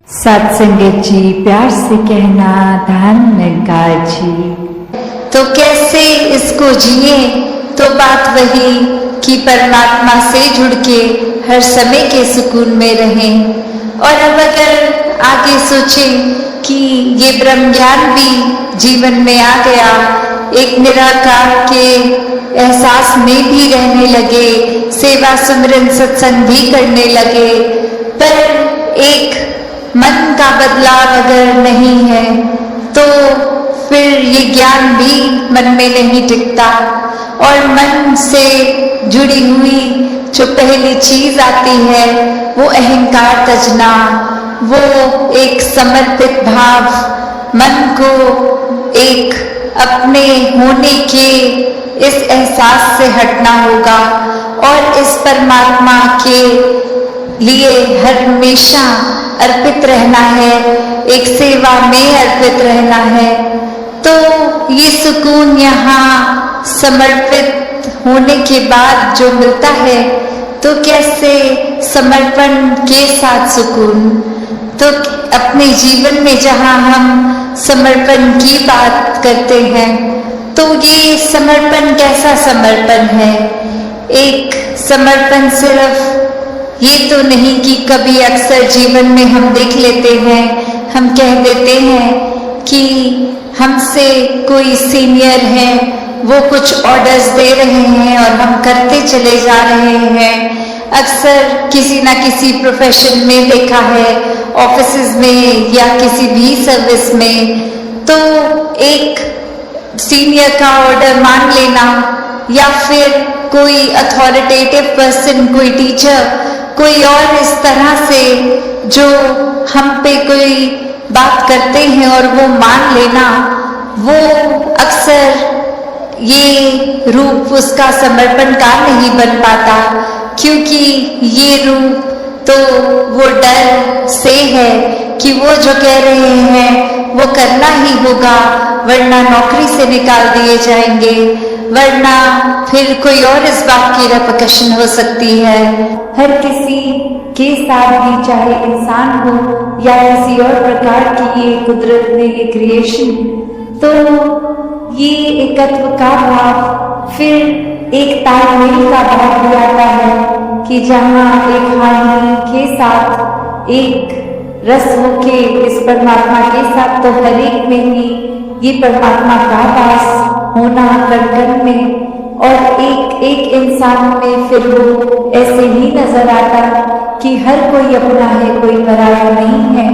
सत्संगत जी, प्यार से कहना धन निरंकार जी। तो कैसे इसको जिए? तो बात वही कि परमात्मा से जुड़ के हर समय के सुकून में रहें। और अब अगर आगे सोचें कि ये ब्रह्म ज्ञान भी जीवन में आ गया, एक निराकार के एहसास में भी रहने लगे, सेवा सुमरन सत्संग भी करने लगे, पर एक मन का बदलाव अगर नहीं है तो फिर ये ज्ञान भी मन में नहीं टिकता। और मन से जुड़ी हुई जो पहली चीज आती है वो अहंकार तजना, वो एक समर्पित भाव, मन को एक अपने होने के इस एहसास से हटना होगा और इस परमात्मा के लिए हर हमेशा अर्पित रहना है, एक सेवा में अर्पित रहना है। तो ये सुकून यहाँ समर्पित होने के बाद जो मिलता है, तो कैसे समर्पण के साथ सुकून। तो अपने जीवन में जहाँ हम समर्पण की बात करते हैं, तो ये समर्पण कैसा समर्पण है? एक समर्पण सिर्फ ये तो नहीं कि कभी अक्सर जीवन में हम देख लेते हैं, हम कह देते हैं कि हमसे कोई सीनियर है, वो कुछ ऑर्डर्स दे रहे हैं और हम करते चले जा रहे हैं। अक्सर किसी ना किसी प्रोफेशन में देखा है, ऑफिसेज में या किसी भी सर्विस में, तो एक सीनियर का ऑर्डर मान लेना या फिर कोई अथॉरिटेटिव पर्सन, कोई टीचर, कोई और इस तरह से जो हम पे कोई बात करते हैं और वो मान लेना, वो अक्सर ये रूप उसका समर्पण का नहीं बन पाता, क्योंकि ये रूप तो वो डर से है कि वो जो कह रहे हैं वो करना ही होगा, वरना नौकरी से निकाल दिए जाएंगे, वरना फिर कोई और इस बात की रेपरकशन हो सकती है। हर किसी के साथ भी, चाहे इंसान हो या किसी और प्रकार की ये कुदरत ने ये क्रिएशन, तो ये एकत्व का भाव, फिर एक तालमेल का भाव भी आता है कि जहाँ एक हार्मनी के साथ एक रस होके इस परमात्मा के साथ, तो हर एक में ही ये परमात्मा का वास होना कण कण में, और एक एक इंसान में फिर वो ऐसे ही नजर आता कि हर कोई अपना है, कोई पराया नहीं है,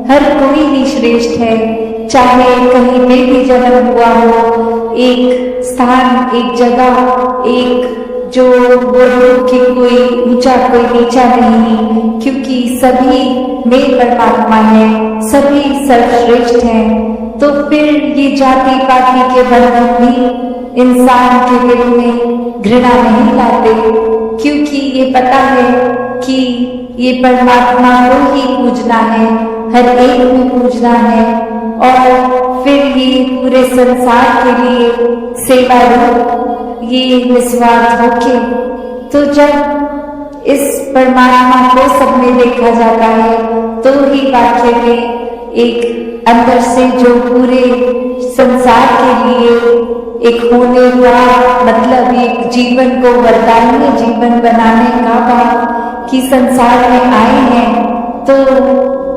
हर कोई ही श्रेष्ठ है, चाहे कहीं पे भी जन्म हुआ हो, एक स्थान, एक जगह, एक जो बोलो कि कोई ऊंचा कोई नीचा नहीं, क्योंकि सभी में परमात्मा है, सभी सर्वश्रेष्ठ हैं। तो फिर ये जाति पाति के बंधन भी इंसान के दिल में घृणा नहीं लाते, क्योंकि ये पता है कि ये परमात्मा को ही पूजना है, हर एक में पूजना है, और फिर ये पूरे संसार के लिए सेवा रूप ये निस्वार्थ होके। तो जब इस परमात्मा को सब में देखा जाता है, तो ही वाक्य में एक अंदर से जो पूरे संसार के लिए एक होने का मतलब, एक जीवन को वरदानीय जीवन बनाने का बात कि संसार में आए हैं, तो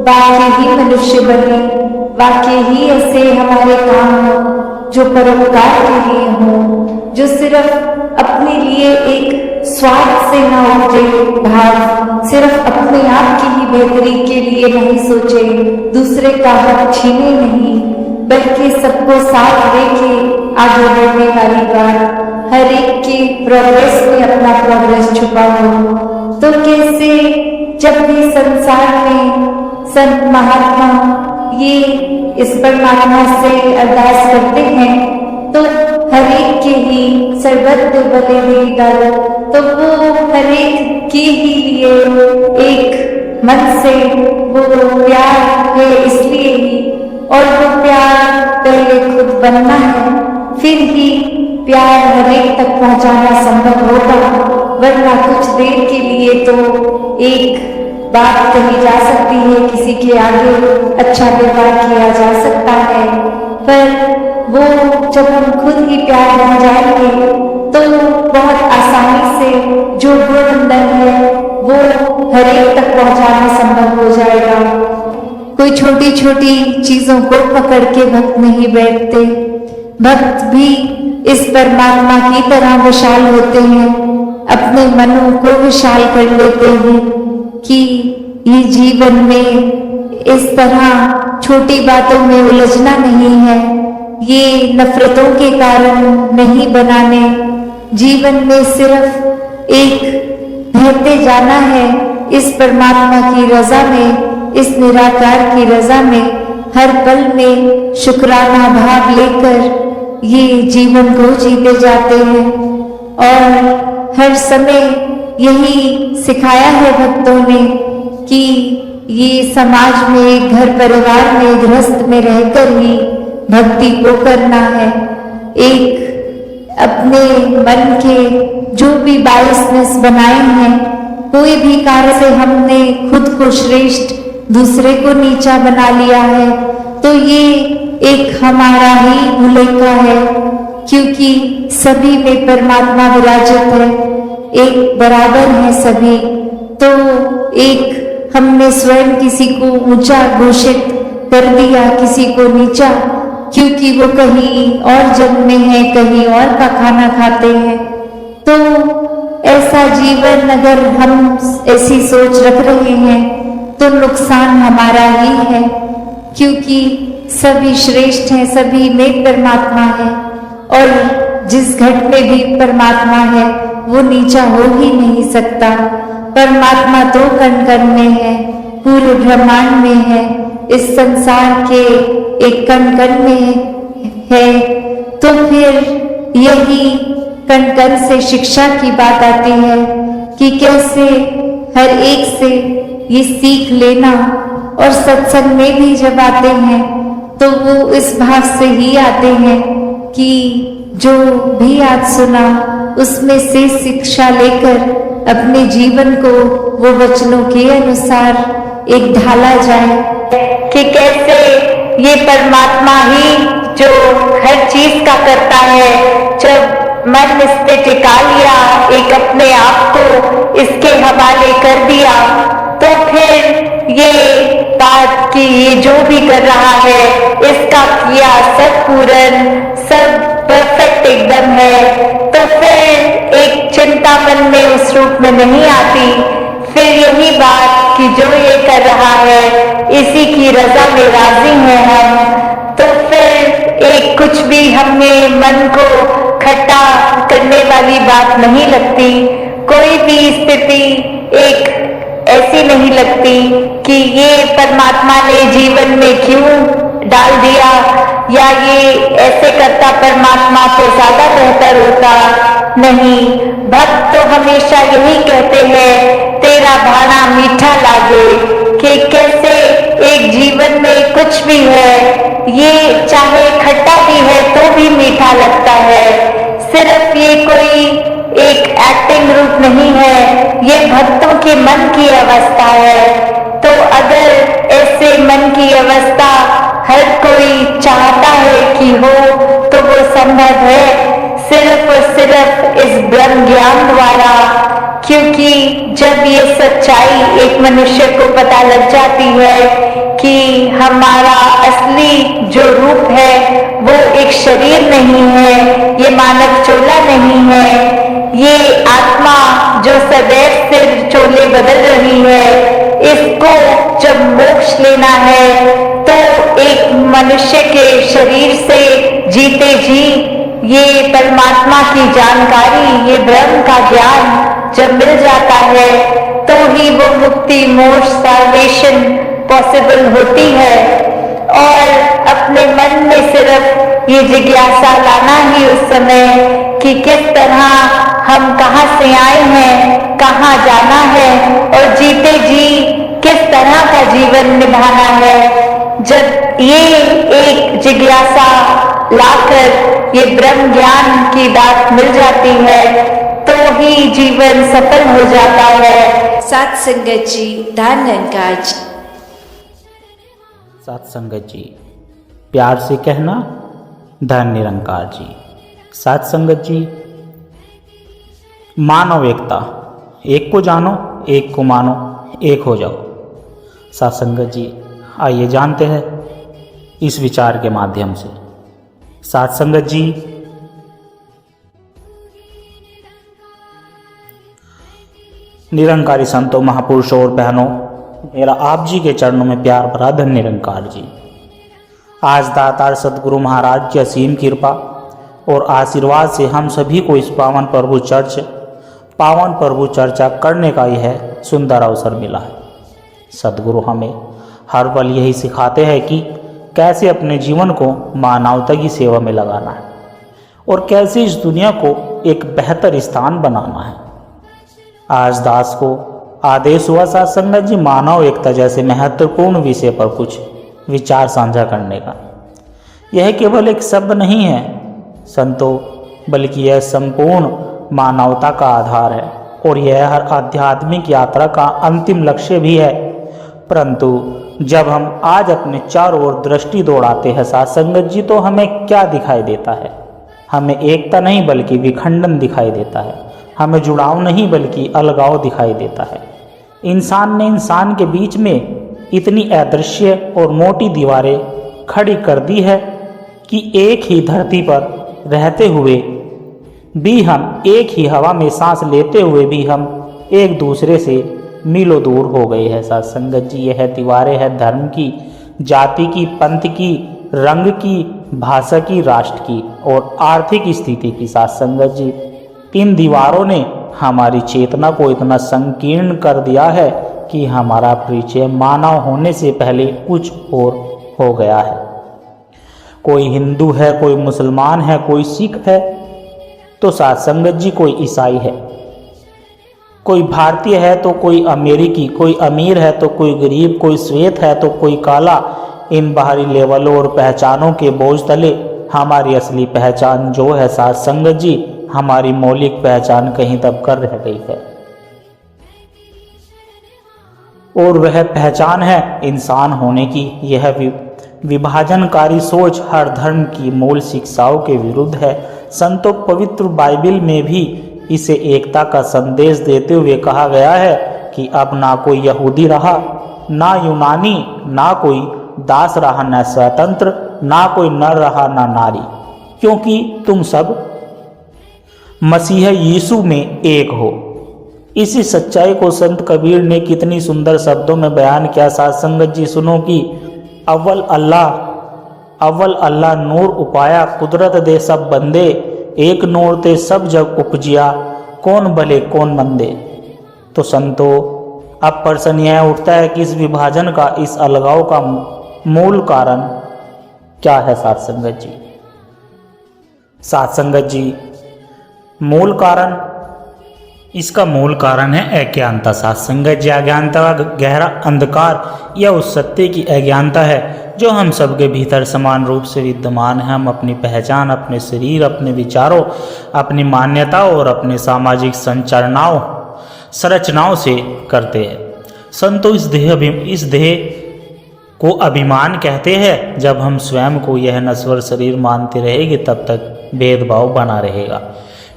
वाकई ही मनुष्य बने, वाकई ही ऐसे हमारे काम हो जो परोपकार के लिए हो, जो सिर्फ अपने लिए एक स्वार्थ से ना उठे भाव, सिर्फ अपने आप की ही बेहतरी के लिए नहीं सोचे, दूसरे का हक छीने नहीं, बल्कि सबको साथ लेके आगे बढ़ने वाली बात, हर एक के प्रोग्रेस में अपना प्रोग्रेस छुपा हो। तो कैसे जब भी संसार में संत महात्मा ये इस परमात्मा से अरदास करते हैं, तो हर एक के ही सर्वत्र बले हुई दल, तो वो हर एक के ही लिए एक मन से वो प्यार है, इसलिए ही, और वो प्यार पहले खुद बनना है, फिर ही प्यार हर एक तक पहुंचाना संभव होगा, वरना कुछ देर के लिए तो एक बात कही जा सकती है, किसी के आगे अच्छा व्यवहार किया जा सकता है, पर वो जब हम खुद ही प्यार बन जाएंगे तो बहुत आसानी से जो गुण अंदर है वो हर एक तक पहुंचाना संभव हो जाएगा। कोई छोटी छोटी चीजों को पकड़ के भक्त नहीं बैठते। भक्त भी इस परमात्मा की तरह विशाल होते हैं, अपने मनों को विशाल कर लेते हैं कि ये जीवन में इस तरह छोटी बातों में उलझना नहीं है, ये नफरतों के कारण नहीं बनाने, जीवन में सिर्फ एक बहते जाना है इस परमात्मा की रजा में, इस निराकार की रजा में, हर पल में शुक्राना भाव लेकर ये जीवन को जीते जाते हैं। और हर समय यही सिखाया है भक्तों ने कि ये समाज में, घर परिवार में, गृहस्थ में रहकर ही भक्ति को करना है। एक अपने मन के जो भी बायसनेस बनाए हैं, कोई भी कार्य से हमने खुद को श्रेष्ठ, दूसरे को नीचा बना लिया है, तो ये एक हमारा ही भूलेखा है, क्योंकि सभी में परमात्मा विराजित है, एक बराबर है सभी। तो एक हमने स्वयं किसी को ऊंचा घोषित कर दिया, किसी को नीचा, क्योंकि वो कहीं और जन्म में है, कहीं और का खाना खाते हैं। तो ऐसा जीवन अगर हम ऐसी सोच रख रहे हैं तो नुकसान हमारा ही है, क्योंकि सभी श्रेष्ठ हैं, सभी में परमात्मा है, और जिस घट में भी परमात्मा है वो नीचा हो ही नहीं सकता। परमात्मा तो कण कण में है, पूरे ब्रह्मांड में है, इस संसार के एक कण कण में है। तो फिर यही कण कण से शिक्षा की बात आती है कि कैसे हर एक से ये सीख लेना, और सत्संग में भी जब आते हैं तो वो इस भाव से ही आते हैं कि जो भी आज सुना उसमें से शिक्षा लेकर अपने जीवन को वो वचनों के अनुसार एक ढाला जाए कि कैसे ये परमात्मा ही जो हर चीज का करता है। जब मन इस पे टिका लिया, एक अपने आप को इसके हवाले कर दिया, तो फिर ये बात कि ये जो भी कर रहा है इसका किया सब पूर्ण, सब परफेक्ट एकदम है, तो फिर एक चिंता मन में उस रूप में नहीं आती। फिर यही बात कि जो ये कर रहा है इसी की रजा में राजी हैं हम, तो फिर एक कुछ भी हमें मन को खट्टा करने वाली बात नहीं लगती। कोई भी स्थिति एक ऐसी नहीं लगती कि ये परमात्मा ने जीवन में क्यों डाल दिया, या ये ऐसे करता परमात्मा तो ज्यादा बेहतर होता। नहीं, भक्त तो हमेशा यही कहते हैं तेरा भाना मीठा लागे, कि कैसे एक जीवन में कुछ भी है ये चाहे खट्टा भी है तो भी मीठा लगता है। सिर्फ ये कोई एक एक्टिंग रूप नहीं है, ये भक्तों के मन की अवस्था है। तो अगर ऐसे मन की अवस्था हर कोई चाहता है कि हो, तो वो संभव है सिर्फ और सिर्फ इस ब्रह्म ज्ञान द्वारा। क्योंकि जब ये सच्चाई एक मनुष्य को पता लग जाती है कि हमारा असली जो रूप है वो एक शरीर नहीं है, ये मानव चोला नहीं है, ये आत्मा जो सदैव सिर चोले बदल रही है, इसको जब मोक्ष लेना है तो एक मनुष्य के शरीर से जीते जी ये परमात्मा की जानकारी, ये ब्रह्म का ज्ञान जब मिल जाता है तो ही वो मुक्ति, मोक्ष, साल्वेशन पॉसिबल होती है। और अपने मन में सिर्फ ये जिज्ञासा लाना ही उस समय कि किस तरह हम कहाँ से आए हैं, कहाँ जाना है, और जीते जी किस तरह का जीवन निभाना है। जब ये एक जिज्ञासा लाकर ये ब्रह्म ज्ञान की बात मिल जाती है तो ही जीवन सफल हो जाता है। सात संगत जी, धन निरंकार जी। सात संगत जी, प्यार से कहना धन निरंकार जी। सात संगत जी, मानव एकता, एक को जानो, एक को मानो, एक हो जाओ। सात संगत जी, आइए जानते हैं इस विचार के माध्यम से। सात संगत जी, निरंकारी संतों, महापुरुषों और बहनों, मेरा आप जी के चरणों में प्यार भरा धन निरंकार जी। आज दातार सदगुरु महाराज की असीम कृपा और आशीर्वाद से हम सभी को इस पावन प्रभु चर्चा करने का यह सुंदर अवसर मिला है। सदगुरु हमें हर पल यही सिखाते हैं कि कैसे अपने जीवन को मानवता की सेवा में लगाना है और कैसे इस दुनिया को एक बेहतर स्थान बनाना है। आज दास को आदेश हुआ सात संगत जी, मानव एकता जैसे महत्वपूर्ण विषय पर कुछ विचार साझा करने का। यह केवल एक शब्द नहीं है संतों, बल्कि यह संपूर्ण मानवता का आधार है और यह हर आध्यात्मिक यात्रा का अंतिम लक्ष्य भी है। परंतु जब हम आज अपने चारों ओर दृष्टि दौड़ाते हैं सात संगत जी, तो हमें क्या दिखाई देता है? हमें एकता नहीं बल्कि विखंडन दिखाई देता है। हमें जुड़ाव नहीं बल्कि अलगाव दिखाई देता है। इंसान ने इंसान के बीच में इतनी अदृश्य और मोटी दीवारें खड़ी कर दी है कि एक ही धरती पर रहते हुए भी हम, एक ही हवा में सांस लेते हुए भी हम एक दूसरे से मीलों दूर हो गए हैं। सात संगत जी, यह दीवारें हैं धर्म की, जाति की, पंथ की, रंग की, भाषा की, राष्ट्र की और आर्थिक स्थिति की। सात संगत जी, इन दीवारों ने हमारी चेतना को इतना संकीर्ण कर दिया है कि हमारा परिचय मानव होने से पहले कुछ और हो गया है। कोई हिंदू है, कोई मुसलमान है, कोई सिख है, तो सात संगत जी कोई ईसाई है। कोई भारतीय है तो कोई अमेरिकी, कोई अमीर है तो कोई गरीब, कोई श्वेत है तो कोई काला। इन बाहरी लेवलों और पहचानों के बोझ तले हमारी असली पहचान जो है सात संगत जी, हमारी मौलिक पहचान कहीं दबकर रह गई है। और वह पहचान है इंसान होने की। यह विभाजनकारी सोच हर धर्म की मूल शिक्षाओं के विरुद्ध है। संतों, पवित्र बाइबिल में भी इसे एकता का संदेश देते हुए कहा गया है कि अब ना कोई यहूदी रहा, ना यूनानी, ना कोई दास रहा, न स्वतंत्र, ना कोई नर रहा, ना नारी, क्योंकि तुम सब मसीह यीशु में एक हो। इसी सच्चाई को संत कबीर ने कितनी सुंदर शब्दों में बयान किया। सात संगत जी, सुनो कि अव्वल अल्लाह नूर उपाया, कुदरत दे सब बंदे, एक नूर ते सब जग उपजिया, कौन भले कौन मंदे। तो संतो, अब प्रश्न यह उठता है कि इस विभाजन का, इस अलगाव का मूल कारण क्या है सात संगत जी? सात संगत जी, इसका मूल कारण है अज्ञानता। सात संगत जी, अज्ञानता का गहरा अंधकार यह उस सत्य की अज्ञानता है जो हम सबके भीतर समान रूप से विद्यमान है। हम अपनी पहचान अपने शरीर, अपने विचारों, अपनी मान्यताओं और अपने सामाजिक संरचनाओं से करते हैं। संतों, इस देह को अभिमान कहते हैं। जब हम स्वयं को यह नश्वर शरीर मानते रहेंगे तब तक भेदभाव बना रहेगा,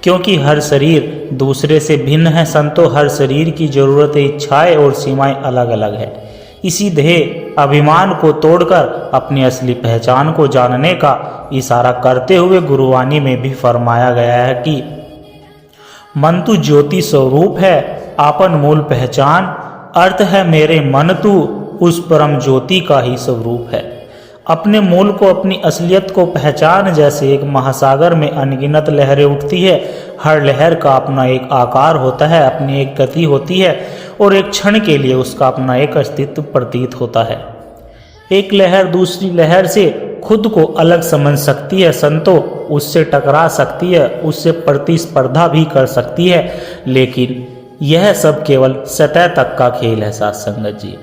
क्योंकि हर शरीर दूसरे से भिन्न है। संतों, हर शरीर की जरूरतें, इच्छाएं और सीमाएं अलग अलग है। इसी देह अभिमान को तोड़कर अपनी असली पहचान को जानने का इशारा करते हुए गुरुवाणी में भी फरमाया गया है कि मन तू ज्योति स्वरूप है, आपन मूल पहचान, अर्थ है मेरे मन तू उस परम ज्योति का ही स्वरूप है। अपने मूल को, अपनी असलियत को पहचान। जैसे एक महासागर में अनगिनत लहरें उठती है, हर लहर का अपना एक आकार होता है, अपनी एक गति होती है और एक क्षण के लिए उसका अपना एक अस्तित्व प्रतीत होता है। एक लहर दूसरी लहर से खुद को अलग समझ सकती है संतों, उससे टकरा सकती है, उससे प्रतिस्पर्धा भी कर सकती है, लेकिन यह सब केवल सतह तक का खेल है साथ संगत जी।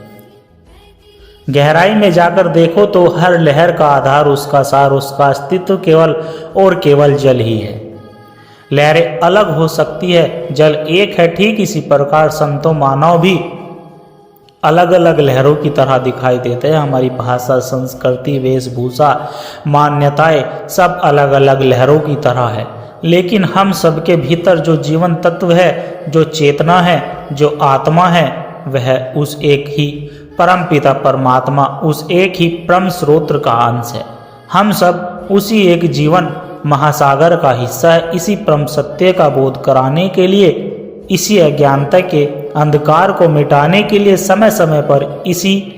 गहराई में जाकर देखो तो हर लहर का आधार, उसका सार, उसका अस्तित्व केवल और केवल जल ही है। लहरें अलग हो सकती है, जल एक है, ठीक इसी प्रकार संतों मानव भी अलग अलग लहरों की तरह दिखाई देते हैं। हमारी भाषा, संस्कृति, वेशभूषा, मान्यताएं सब अलग अलग लहरों की तरह है, लेकिन हम सबके भीतर जो जीवन तत्व है, जो चेतना है, जो आत्मा है, वह उस एक ही परमपिता परमात्मा, उस एक ही परम स्रोत का अंश है। हम सब उसी एक जीवन महासागर का हिस्सा है। इसी परम सत्य का बोध कराने के लिए, इसी अज्ञानता के अंधकार को मिटाने के लिए समय समय पर इसी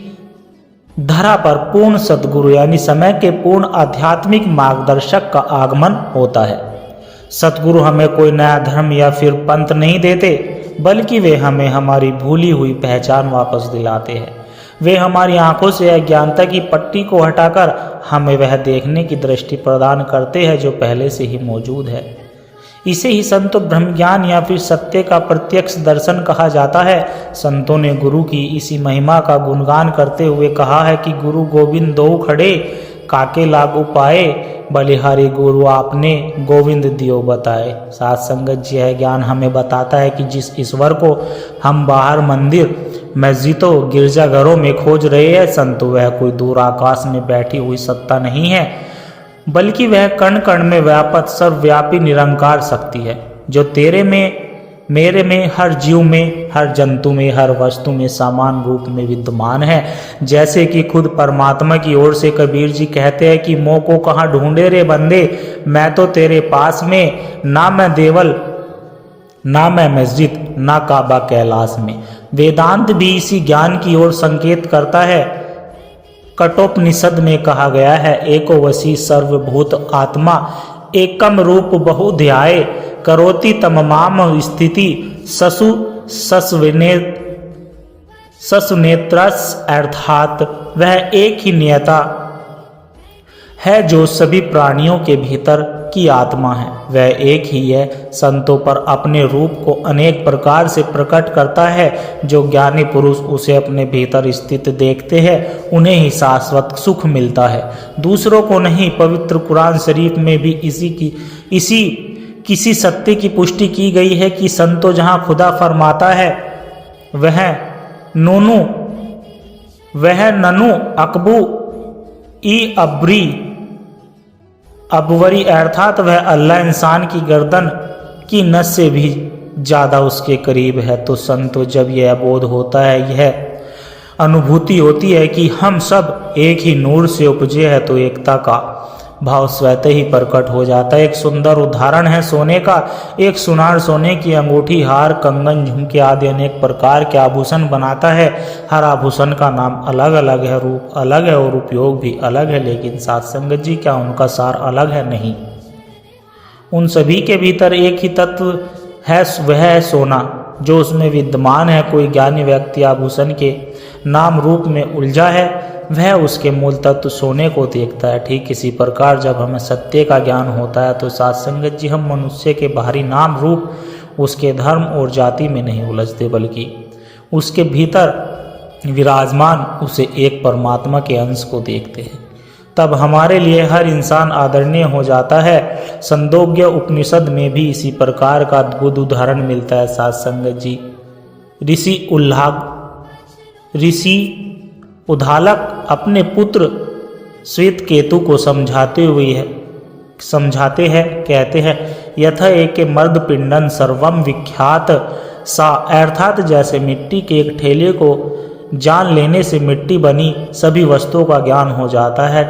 धरा पर पूर्ण सद्गुरु यानी समय के पूर्ण आध्यात्मिक मार्गदर्शक का आगमन होता है। सतगुरु हमें कोई नया धर्म या फिर पंथ नहीं देते, बल्कि वे हमें हमारी भूली हुई पहचान वापस दिलाते हैं। वे हमारी आंखों से अज्ञानता की पट्टी को हटाकर हमें वह देखने की दृष्टि प्रदान करते हैं जो पहले से ही मौजूद है। इसे ही संतों ब्रह्म ज्ञान या फिर सत्य का प्रत्यक्ष दर्शन कहा जाता है। संतों ने गुरु की इसी महिमा का गुणगान करते हुए कहा है कि गुरु गोविंद दो खड़े, काके लागू पाए, बलिहारी गुरु आपने गोविंद दियो बताए। साथ संगत जी, यह ज्ञान हमें बताता है कि जिस ईश्वर को हम बाहर मंदिर, मस्जिदों, गिरजाघरों में खोज रहे हैं, संतो वह कोई दूर आकाश में बैठी हुई सत्ता नहीं है, बल्कि वह कण कण में व्यापक सर्वव्यापी निरंकार शक्ति है, जो तेरे में, मेरे में, हर जीव में, हर जंतु में, हर वस्तु में समान रूप में विद्यमान है। जैसे कि खुद परमात्मा की ओर से कबीर जी कहते हैं कि मोह को कहाँ ढूंढे रे बंदे, मैं तो तेरे पास में, ना मैं देवल, ना मैं मस्जिद, ना काबा कैलाश में। वेदांत भी इसी ज्ञान की ओर संकेत करता है। कठोपनिषद में कहा गया है, एको वसी सर्वभूत आत्मा, एकम रूप बहुध्याय, करोति तममाम स्थिति, ससुनेत्रस, अर्थात वह एक ही नियता है जो सभी प्राणियों के भीतर की आत्मा है, वह एक ही है। संतों पर अपने रूप को अनेक प्रकार से प्रकट करता है। जो ज्ञानी पुरुष उसे अपने भीतर स्थित देखते हैं, उन्हें ही शाश्वत सुख मिलता है, दूसरों को नहीं। पवित्र कुरान शरीफ में भी किसी सत्य की पुष्टि की गई है कि संतों जहाँ खुदा फरमाता है, वह ननु अकबू ई अबवरी, अर्थात वह अल्लाह इंसान की गर्दन की नस से भी ज़्यादा उसके करीब है। तो संतों, जब यह बोध होता है, यह अनुभूति होती है कि हम सब एक ही नूर से उपजे हैं, तो एकता का भाव स्वतः ही प्रकट हो जाता है। एक सुंदर उदाहरण है सोने का। एक सुनार सोने की अंगूठी, हार, कंगन, झुमके आदि अनेक प्रकार के आभूषण बनाता है। हर आभूषण का नाम अलग अलग है, रूप अलग है और उपयोग भी अलग है, लेकिन साथ संगत जी, क्या उनका सार अलग है? नहीं। उन सभी के भीतर एक ही तत्व है, वह है सोना जो उसमें विद्यमान है। कोई ज्ञानी व्यक्ति आभूषण के नाम रूप में उलझा है, वह उसके मूल तत्व सोने को देखता है। ठीक इसी प्रकार जब हमें सत्य का ज्ञान होता है, तो साथ संगत जी, हम मनुष्य के बाहरी नाम रूप, उसके धर्म और जाति में नहीं उलझते, बल्कि उसके भीतर विराजमान उसे एक परमात्मा के अंश को देखते हैं। तब हमारे लिए हर इंसान आदरणीय हो जाता है। छंदोग्य उपनिषद में भी इसी प्रकार का अद्भुत उदाहरण मिलता है। साथ संगत जी, ऋषि उद्दालक अपने पुत्र श्वेत केतु को समझाते हैं, कहते हैं, यथा एक मर्द पिंडन सर्वम विख्यात सा, अर्थात जैसे मिट्टी के एक ठेले को जान लेने से मिट्टी बनी सभी वस्तुओं का ज्ञान हो जाता है,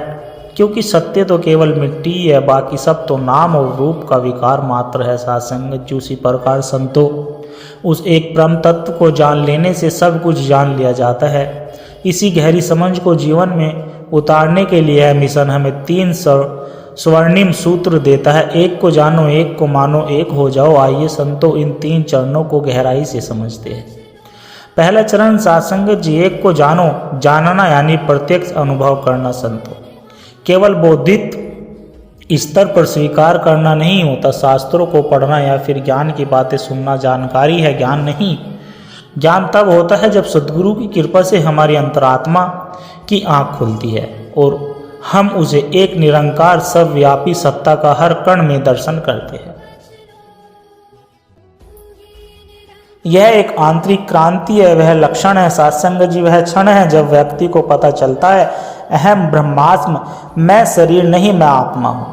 क्योंकि सत्य तो केवल मिट्टी ही है, बाकी सब तो नाम और रूप का विकार मात्र है। साथ संगत जी, उसी प्रकार संतों, उस एक परम तत्व को जान लेने से सब कुछ जान लिया जाता है। इसी गहरी समझ को जीवन में उतारने के लिए यह मिशन हमें 3 स्वर्णिम सूत्र देता है। एक को जानो, एक को मानो, एक हो जाओ। आइए संतों, इन 3 चरणों को गहराई से समझते हैं। पहला चरण साथ संगत जी, एक को जानो, जानना यानी प्रत्यक्ष अनुभव करना। संतों, केवल बौद्धिक स्तर पर स्वीकार करना नहीं होता। शास्त्रों को पढ़ना या फिर ज्ञान की बातें सुनना जानकारी है, ज्ञान नहीं। ज्ञान तब होता है जब सद्गुरु की कृपा से हमारी अंतरात्मा की आंख खुलती है और हम उसे एक निरंकार सर्वव्यापी सत्ता का हर कण में दर्शन करते हैं। यह एक आंतरिक क्रांति है, वह लक्षण है सत्संग जी, वह क्षण है जब व्यक्ति को पता चलता है अहम ब्रह्मास्म, मैं शरीर नहीं मैं आत्मा हूँ,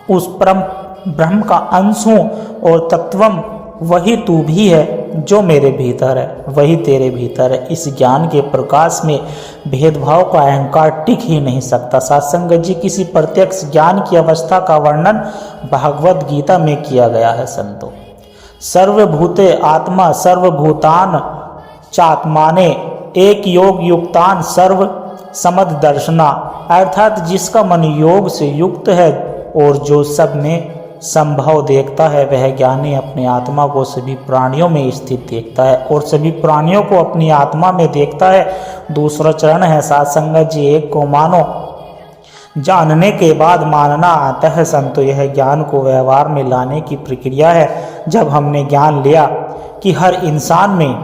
उस परम ब्रह्म का अंश हूँ और तत्वम वही तू भी है जो मेरे भीतर है, वही तेरे भीतर है। इस ज्ञान के प्रकाश में भेदभाव का अहंकार टिक ही नहीं सकता। सत्संग जी, किसी प्रत्यक्ष ज्ञान की अवस्था का वर्णन भागवत गीता में किया गया है संतो। सर्वभूते आत्मा सर्वभूतान चात्माने एक योग युक्तान सर्व समद दर्शना, अर्थात जिसका मन योग से युक्त है और जो सब में संभव देखता है, वह ज्ञानी अपनी आत्मा को सभी प्राणियों में स्थित देखता है और सभी प्राणियों को अपनी आत्मा में देखता है। दूसरा चरण है सत्संग जी, एक को मानो, जानने के बाद मानना आता है संतो। यह ज्ञान को व्यवहार में लाने की प्रक्रिया है। जब हमने ज्ञान लिया कि हर इंसान में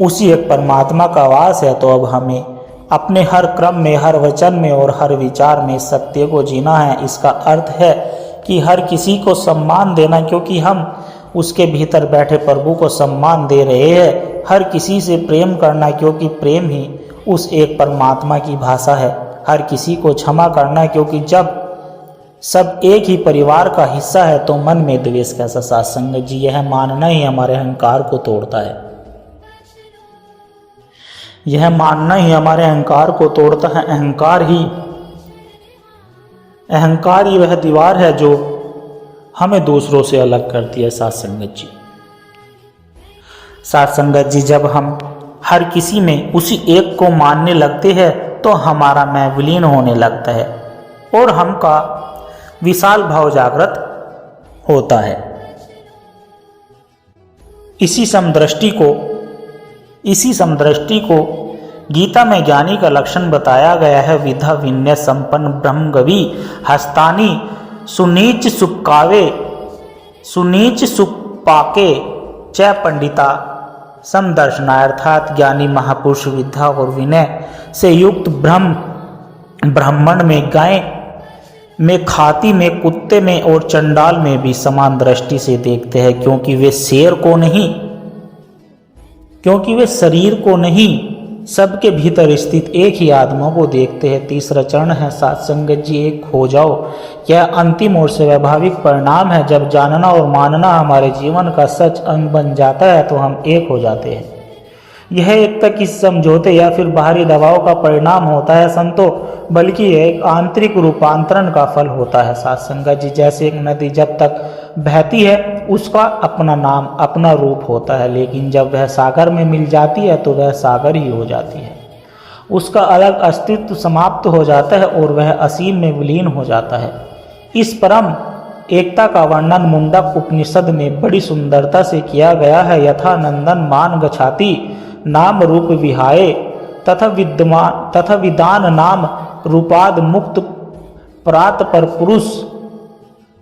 उसी एक परमात्मा का वास है, तो अब हमें अपने हर क्रम में, हर वचन में और हर विचार में सत्य को जीना है। इसका अर्थ है कि हर किसी को सम्मान देना, क्योंकि हम उसके भीतर बैठे प्रभु को सम्मान दे रहे हैं। हर किसी से प्रेम करना, क्योंकि प्रेम ही उस एक परमात्मा की भाषा है। हर किसी को क्षमा करना, क्योंकि जब सब एक ही परिवार का हिस्सा है तो मन में द्वेष कैसा। सत्संग जी, यह मानना ही हमारे अहंकार को तोड़ता है। यह मानना ही हमारे अहंकार को तोड़ता है। अहंकार ही वह दीवार है जो हमें दूसरों से अलग करती है। सत्संगत जी, जब हम हर किसी में उसी एक को मानने लगते हैं तो हमारा मैं विलीन होने लगता है और हम का विशाल भाव जागृत होता है। इसी समदृष्टि को गीता में ज्ञानी का लक्षण बताया गया है। विधा विन्य संपन्न ब्रह्मगवी हस्तानी सुनीच सुपाके च पंडिता समदर्शना, अर्थात ज्ञानी महापुरुष विद्या और विनय से युक्त ब्राह्मण में, गाय में, खाती में, कुत्ते में और चंडाल में भी समान दृष्टि से देखते हैं, क्योंकि वे शरीर को नहीं सबके भीतर स्थित एक ही आत्मा को देखते हैं। तीसरा चरण है सत्संगत जी, एक हो जाओ। यह अंतिम और स्वाभाविक परिणाम है। जब जानना और मानना हमारे जीवन का सच अंग बन जाता है तो हम एक हो जाते हैं। यह एकता किसी समझौते या फिर बाहरी दबाव का परिणाम होता है संतो, बल्कि यह एक आंतरिक रूपांतरण का फल होता है। सत्संगत जी, जैसे एक नदी जब तक बहती है उसका अपना नाम, अपना रूप होता है, लेकिन जब वह सागर में मिल जाती है तो वह सागर ही हो जाती है। उसका अलग अस्तित्व समाप्त हो जाता है और वह असीम में विलीन हो जाता है। इस परम एकता का वर्णन मुंडक उपनिषद में बड़ी सुंदरता से किया गया है। यथा नंदन मान गच्छाति नाम रूप विहाय तथा विदान नाम रूपाद मुक्त प्रात पर पुरुष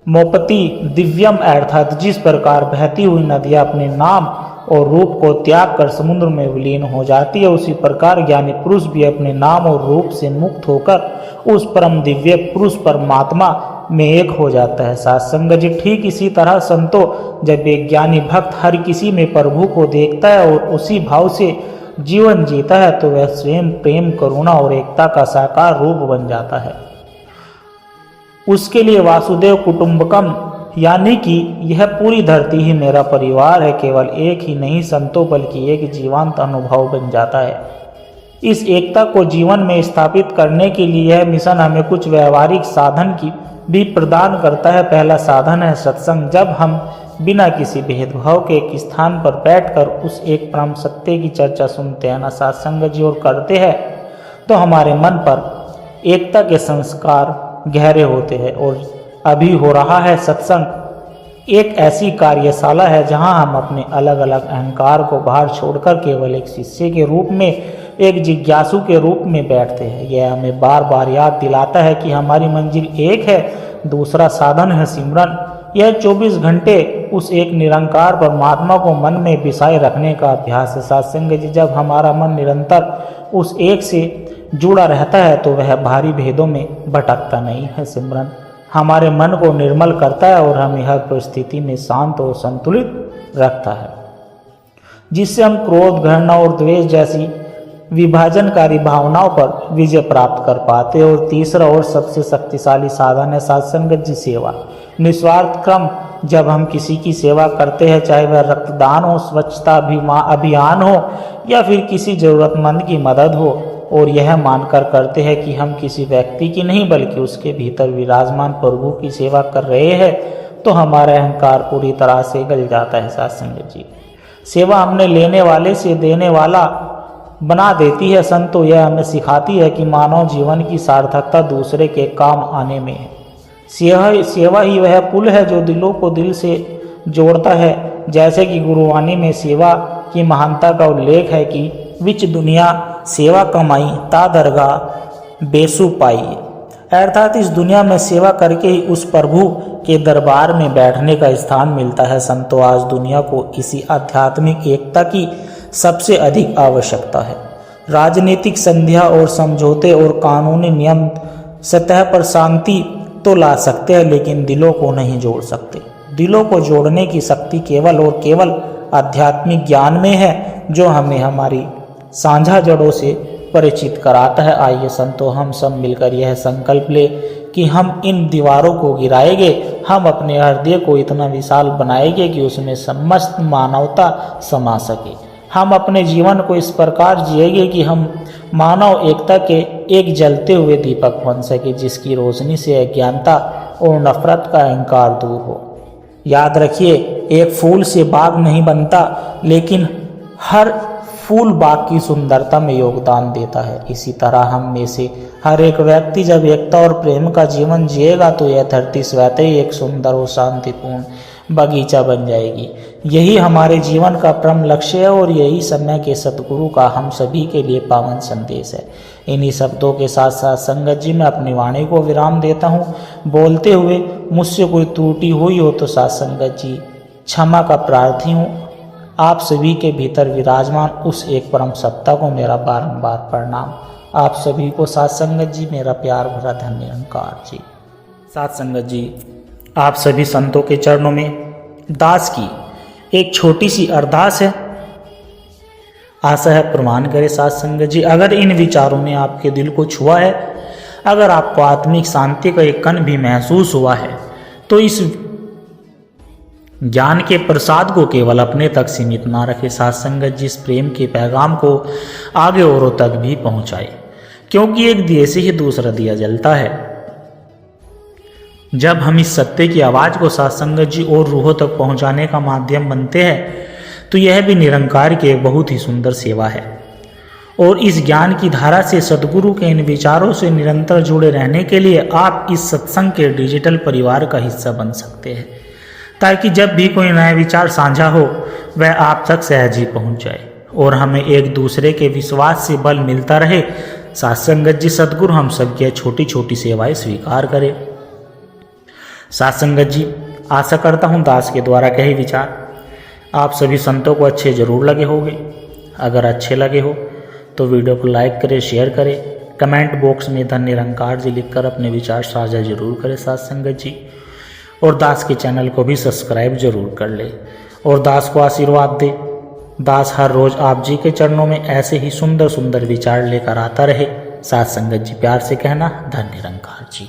मोपति दिव्यम, अर्थात जिस प्रकार बहती हुई नदियाँ अपने नाम और रूप को त्याग कर समुद्र में विलीन हो जाती है, उसी प्रकार ज्ञानी पुरुष भी अपने नाम और रूप से मुक्त होकर उस परम दिव्य पुरुष परमात्मा में एक हो जाता है। सत्संग जी, ठीक इसी तरह संतो, जब एक ज्ञानी भक्त हर किसी में प्रभु को देखता है और उसी भाव से जीवन जीता है तो वह स्वयं प्रेम, करुणा और एकता का साकार रूप बन जाता है। उसके लिए वासुदेव कुटुंबकम, यानी कि यह पूरी धरती ही मेरा परिवार है, केवल एक ही नहीं संतो बल्कि एक जीवंत अनुभव बन जाता है। इस एकता को जीवन में स्थापित करने के लिए यह मिशन हमें कुछ व्यवहारिक साधन की भी प्रदान करता है। पहला साधन है सत्संग। जब हम बिना किसी भेदभाव के एक स्थान पर बैठकर उस एक परम सत्य की चर्चा सुनते हैं ना सत्संग जी और करते हैं, तो हमारे मन पर एकता के संस्कार गहरे होते हैं। और अभी हो रहा है सत्संग एक ऐसी कार्यशाला है जहां हम अपने अलग अलग अहंकार को बाहर छोड़कर केवल एक शिष्य के रूप में, एक जिज्ञासु के रूप में बैठते हैं। यह हमें बार बार याद दिलाता है कि हमारी मंजिल एक है। दूसरा साधन है सिमरन। यह 24 घंटे उस एक निरंकार परमात्मा को मन में बिसाए रखने का अभ्यास है। सत्संग जी, जब हमारा मन निरंतर उस एक से जुड़ा रहता है तो वह भारी भेदों में भटकता नहीं है। सिमरन हमारे मन को निर्मल करता है और हमें हर परिस्थिति में शांत और संतुलित रखता है। जिससे हम क्रोध, घृणा और द्वेष जैसी विभाजनकारी भावनाओं पर विजय प्राप्त कर पाते हैं। और तीसरा और सबसे शक्तिशाली साधन है सत्संगत जी सेवा। निस्वार्थ क्रम जब हम किसी की सेवा करते हैं, चाहे वह रक्तदान हो, स्वच्छता अभियान हो या फिर किसी जरूरतमंद की मदद हो, और यह मानकर करते हैं कि हम किसी व्यक्ति की नहीं बल्कि उसके भीतर विराजमान प्रभु की सेवा कर रहे हैं, तो हमारा अहंकार पूरी तरह से गल जाता है। सत्संगत जी सेवा हमने लेने वाले से देने वाला बना देती है। संतो यह हमें सिखाती है कि मानव जीवन की सार्थकता दूसरे के काम आने में है। सेवा ही वह पुल है जो दिलों को दिल से जोड़ता है। जैसे कि गुरुवाणी में सेवा की महानता का उल्लेख है कि विच दुनिया सेवा कमाई ता दरगाह बेसु पाई, अर्थात इस दुनिया में सेवा करके ही उस प्रभु के दरबार में बैठने का स्थान मिलता है। संतो आज दुनिया को इसी आध्यात्मिक एकता की सबसे अधिक आवश्यकता है। राजनीतिक संध्या और समझौते और कानूनी नियम सतह पर शांति तो ला सकते हैं, लेकिन दिलों को नहीं जोड़ सकते। दिलों को जोड़ने की शक्ति केवल और केवल आध्यात्मिक ज्ञान में है, जो हमें हमारी साझा जड़ों से परिचित कराता है। आइए संतो हम सब मिलकर यह संकल्प ले कि हम इन दीवारों को गिराएंगे, हम अपने हृदय को इतना विशाल बनाएंगे कि उसमें समस्त मानवता समा सके। हम अपने जीवन को इस प्रकार जिएंगे कि हम मानव एकता के एक जलते हुए दीपक बन सके, जिसकी रोशनी से अज्ञानता और नफरत का अहंकार दूर हो। याद रखिए, एक फूल से बाग नहीं बनता, लेकिन हर फूल बाग की सुंदरता में योगदान देता है। इसी तरह हम में से हर एक व्यक्ति जब एकता और प्रेम का जीवन जिएगा तो यह धरती स्वतः ही एक सुंदर और शांतिपूर्ण बगीचा बन जाएगी। यही हमारे जीवन का परम लक्ष्य है और यही समय के सतगुरु का हम सभी के लिए पावन संदेश है। इन्हीं शब्दों के साथ साथ संगत जी मैं अपनी वाणी को विराम देता हूँ। बोलते हुए मुझसे कोई त्रुटि हुई हो तो साथ संगत जी क्षमा का प्रार्थी हूँ। आप सभी के भीतर विराजमान उस एक परम सत्ता को मेरा बारंबार प्रणाम। आप सभी को साथ संगत जी मेरा प्यार भरा धन्य निरंकार जी। साथ संगत जी आप सभी संतों के चरणों में दास की एक छोटी सी अरदास है। आशा है प्रमाण करे साथ संगत जी, अगर इन विचारों ने आपके दिल को छुआ है, अगर आपको आत्मिक शांति का एक कण भी महसूस हुआ है, तो इस ज्ञान के प्रसाद को केवल अपने तक सीमित ना रखे। साथ संगत जी इस प्रेम के पैगाम को आगे औरों तक भी पहुंचाए, क्योंकि एक दिए से ही दूसरा दिया जलता है। जब हम इस सत्य की आवाज को साथ संगत जी और रूहों तक पहुंचाने का माध्यम बनते हैं, तो यह भी निरंकार की एक बहुत ही सुंदर सेवा है। और इस ज्ञान की धारा से सदगुरु के इन विचारों से निरंतर जुड़े रहने के लिए आप इस सत्संग के डिजिटल परिवार का हिस्सा बन सकते हैं, ताकि जब भी कोई नया विचार साझा हो वह आप तक सहज ही पहुंच जाए और हमें एक दूसरे के विश्वास से बल मिलता रहे। साथ संगत जी सदगुरु हम सबकी छोटी छोटी सेवाएं स्वीकार करें। साथ संगत जी आशा करता हूँ दास के द्वारा कहे विचार आप सभी संतों को अच्छे जरूर लगे होंगे। अगर अच्छे लगे हो तो वीडियो को लाइक करें, शेयर करें, कमेंट बॉक्स में धन्य निरंकार जी लिखकर अपने विचार साझा जरूर करें साथ संगत जी। और दास के चैनल को भी सब्सक्राइब जरूर कर ले और दास को आशीर्वाद दे। दास हर रोज आप जी के चरणों में ऐसे ही सुंदर सुंदर विचार लेकर आता रहे। साथ संगत जी प्यार से कहना धन्य निरंकार जी।